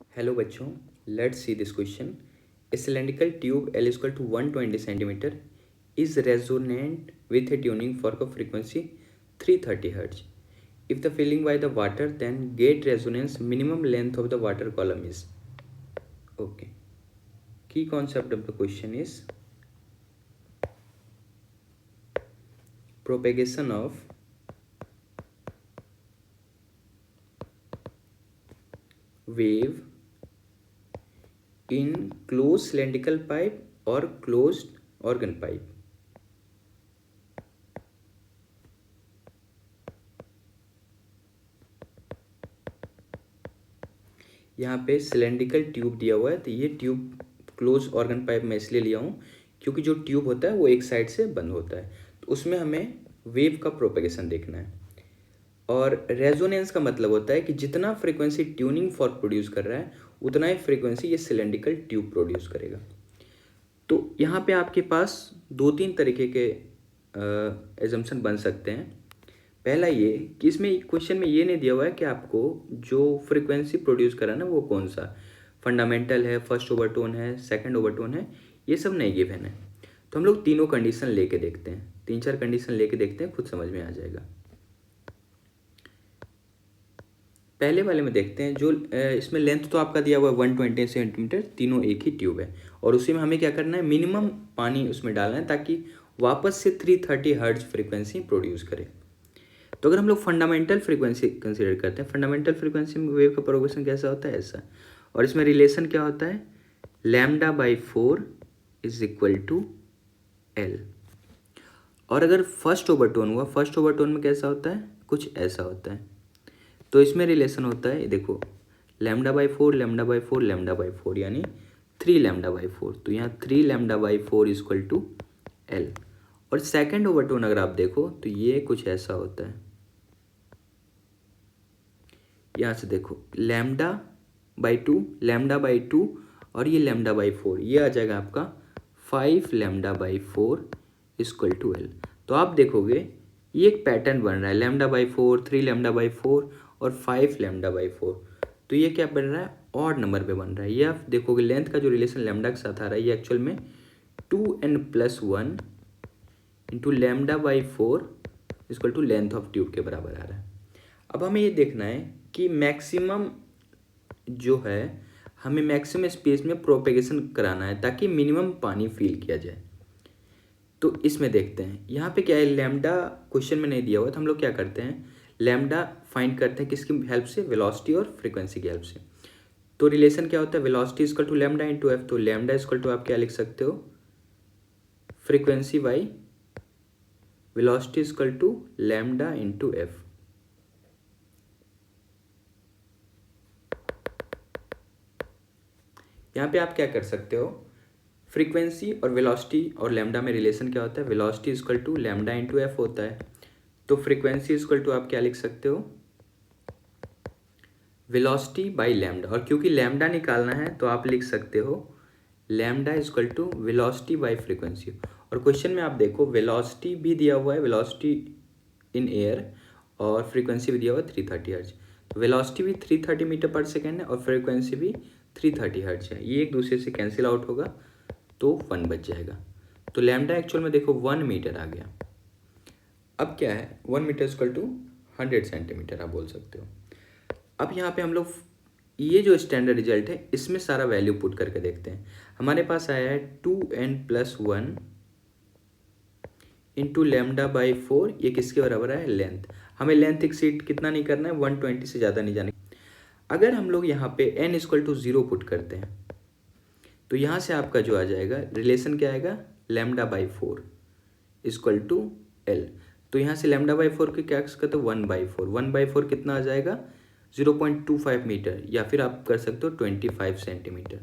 Hello बच्चों, let's see this question. A cylindrical tube L is equal to 120 centimeter is resonant with a tuning fork of frequency 330 Hz. If the filling by the water, then gate resonance minimum length of the water column is. Okay. Key concept of the question is propagation of wave in closed cylindrical pipe or closed organ pipe. यहाँ पे cylindrical tube दिया हुआ है, तो ये tube close organ pipe मैं इसलिए लिया हूँ क्योंकि जो ट्यूब होता है वो एक साइड से बंद होता है, तो उसमें हमें वेव का प्रोपेगेशन देखना है. और रेजोनेंस का मतलब होता है कि जितना फ्रीक्वेंसी ट्यूनिंग फॉर्क प्रोड्यूस कर रहा है उतना ही फ्रीक्वेंसी ये सिलेंड्रिकल ट्यूब प्रोड्यूस करेगा. तो यहाँ पे आपके पास दो तीन तरीके के एजम्पशन बन सकते हैं. पहला ये कि इसमें क्वेश्चन में ये नहीं दिया हुआ है कि आपको जो फ्रीक्वेंसी प्रोड्यूस करा ना वो कौन सा फंडामेंटल है, फर्स्ट ओवरटोन है, सेकंड ओवरटोन है, ये सब नहीं गिवन है. तो हम लोग तीनों कंडीशन लेके देखते हैं, 3-4 कंडीशन लेके देखते हैं, खुद समझ में आ जाएगा. पहले वाले में देखते हैं. जो इसमें लेंथ तो आपका दिया हुआ है 120 सेंटीमीटर, तीनों एक ही ट्यूब है और उसी में हमें क्या करना है, मिनिमम पानी उसमें डालना है ताकि वापस से 330 हर्ट्ज फ्रीक्वेंसी प्रोड्यूस करे. तो अगर हम लोग फंडामेंटल फ्रीक्वेंसी कंसीडर करते हैं, फंडामेंटल फ्रीक्वेंसी में वेव का प्रोग्रेशन कैसा होता है, ऐसा. और इसमें रिलेशन क्या होता है, λ/4 इज इक्वल टू L. और अगर फर्स्ट ओवरटोन हुआ, फर्स्ट ओवरटोन में कैसा होता है, कुछ ऐसा होता है. तो इसमें रिलेशन होता है, देखो λ/4 λ/4 λ/4 यानी 3λ/4. तो यहाँ 3λ/4 इज इक्वल टू L. और सेकेंड ओवरटोन अगर आप देखो तो ये कुछ ऐसा होता है. यहाँ से देखो λ/2 λ/2 और ये λ/4, ये आ जाएगा आपका 5λ/4 इक्वल टू L. तो आप देखोगे ये एक पैटर्न बन रहा है, λ/4 3λ/4 और 5λ/4. तो ये क्या बन रहा है, ऑड नंबर पे बन रहा है. ये आप देखोगे लेंथ का जो रिलेशन लैम्डा के साथ आ रहा है ये एक्चुअल में 2n+1 into λ/4 equal to length of tube के बराबर आ रहा है. अब हमें ये देखना है कि मैक्सिमम जो है, हमें मैक्सिमम स्पेस में प्रोपेगेशन कराना है ताकि मिनिमम पानी फील किया जाए. तो इसमें देखते हैं यहाँ पे क्या है, लैम्डा क्वेश्चन में नहीं दिया हुआ, तो हम लोग क्या करते हैं, लैम्डा फाइंड करते हैं किसकी हेल्प से, वेलोसिटी और फ्रीक्वेंसी की हेल्प से. तो रिलेशन क्या होता है, velocity equal to lambda into F. तो लैम्डा इक्वल टू आप क्या लिख सकते हो, frequency by velocity equal to lambda into F. यहाँ पे आप क्या कर सकते हो, फ्रीक्वेंसी और वेलोसिटी और लैम्डा में रिलेशन क्या होता है, velocity equal to lambda into F होता है. तो फ्रीक्वेंसी इक्वल टू आप क्या लिख सकते हो, वेलोसिटी बाई लैम्डा. और क्योंकि लैम्डा निकालना है तो आप लिख सकते हो lambda equal to velocity by frequency. और क्वेश्चन में आप देखो वेलोसिटी भी दिया हुआ है, वेलोसिटी इन एयर, और फ्रीक्वेंसी भी दिया हुआ है 330 हर्ट्ज. वेलोसिटी भी 330 मीटर पर सेकेंड है और फ्रीक्वेंसी भी 330 हर्ट्ज है. ये एक दूसरे से कैंसिल आउट होगा तो 1 बच जाएगा. तो लैम्डा एक्चुअल में देखो 1 मीटर आ गया. अब क्या है, 1 मीटर इक्वल टू 100 सेंटीमीटर आप बोल सकते हो. अब यहाँ पे हम लोग ये जो स्टैंडर्ड रिजल्ट है इसमें सारा वैल्यू पुट करके देखते हैं. हमारे पास आया है 2n+1 इंटू λ/4. ये किसके बराबर है, लेंथ. हमें लेंथ एक्सीड कितना नहीं करना है, 120 से ज़्यादा नहीं जाने. अगर हम लोग यहाँ पे n इक्वल टू 0 पुट करते हैं तो यहाँ से आपका जो आ जाएगा रिलेशन क्या आएगा, λ/4 इक्वल टू L. तो यहाँ से λ/4 के क्या करते हो, 1/4. 1/4 कितना आ जाएगा, 0.25 मीटर, या फिर आप कर सकते हो 25 सेंटीमीटर.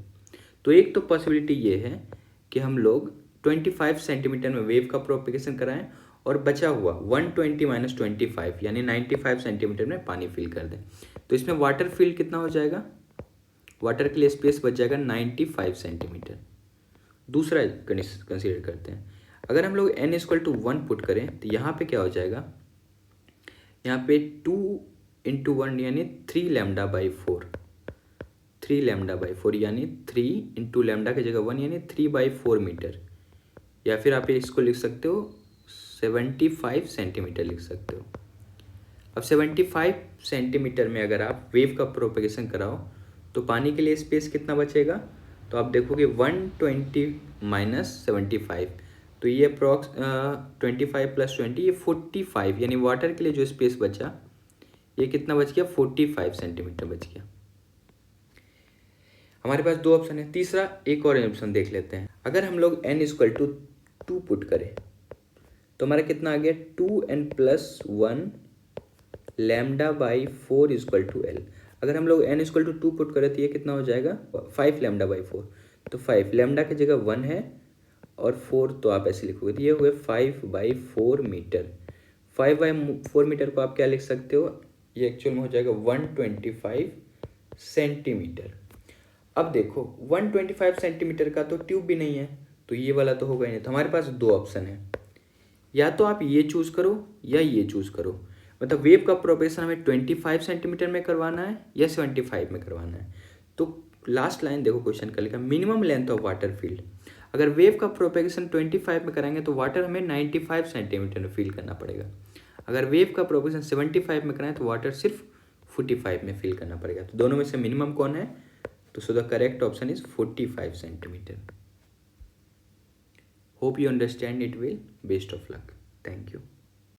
तो एक तो पॉसिबिलिटी ये है कि हम लोग 25 सेंटीमीटर में वेव का प्रोपेगेशन कराएं और बचा हुआ 120 - 25 यानी 95 सेंटीमीटर में पानी फिल कर दें. तो इसमें वाटर फिल कितना हो जाएगा, वाटर के लिए स्पेस बच जाएगा 95 सेंटीमीटर. दूसरा कंसीडर करते हैं, अगर हम लोग n इक्वल टू 1 पुट करें तो यहाँ पे क्या हो जाएगा, यहाँ पे 2 × 1 यानी 3λ/4. 3 लैम्डा बाई 4 यानी 3 इंटू लैम्डा की जगह 1 यानी 3/4 मीटर, या फिर आप इसको लिख सकते हो 75 सेंटीमीटर लिख सकते हो। अब 75 सेंटीमीटर में अगर आप वेव का प्रोपेगेशन कराओ तो पानी के लिए स्पेस कितना बचेगा, तो आप देखोगे 120 माइनस 75, तो ये अप्रॉक्स 25 प्लस 20 ये 45, यानी वाटर के लिए जो स्पेस बचा ये कितना बच गया, 45 सेंटीमीटर बच गया। हमारे पास दो ऑप्शन है, तीसरा एक और ऑप्शन देख लेते हैं। अगर हम लोग n इक्वल टू 2 पुट करें तो हमारा कितना आ गया, 2n+1 lambda by 4 equal to L. अगर हम लोग n इक्वल टू 2 पुट करें तो ये कितना हो जाएगा, 5 लैम्डा बाई 4, तो 5 लैम्डा की जगह 1 है और 4 तो आप ऐसे लिखोगे, तो ये हुए 5/4 मीटर। 5/4 मीटर को आप क्या लिख सकते हो, ये एक्चुअल में हो जाएगा 125 सेंटीमीटर। अब देखो 125 सेंटीमीटर का तो ट्यूब भी नहीं है, तो ये वाला तो होगा ही नहीं। तो हमारे पास दो ऑप्शन है, या तो आप ये चूज़ करो या ये चूज़ करो। मतलब वेव का प्रोपेगेशन हमें 25 सेंटीमीटर में करवाना है या 75 में करवाना है। तो लास्ट लाइन देखो क्वेश्चन का लिखा, minimum length of water field. अगर वेव का प्रोपेगेशन 25 में कराएंगे तो वाटर हमें 95 सेंटीमीटर में फील करना पड़ेगा। अगर वेव का प्रोपेगेशन 75 में कराएं तो वाटर सिर्फ 45 में फील करना पड़ेगा। तो दोनों में से मिनिमम कौन है, तो so the correct option is 45 centimetre. Hope you understand it well. Best of luck. Thank you.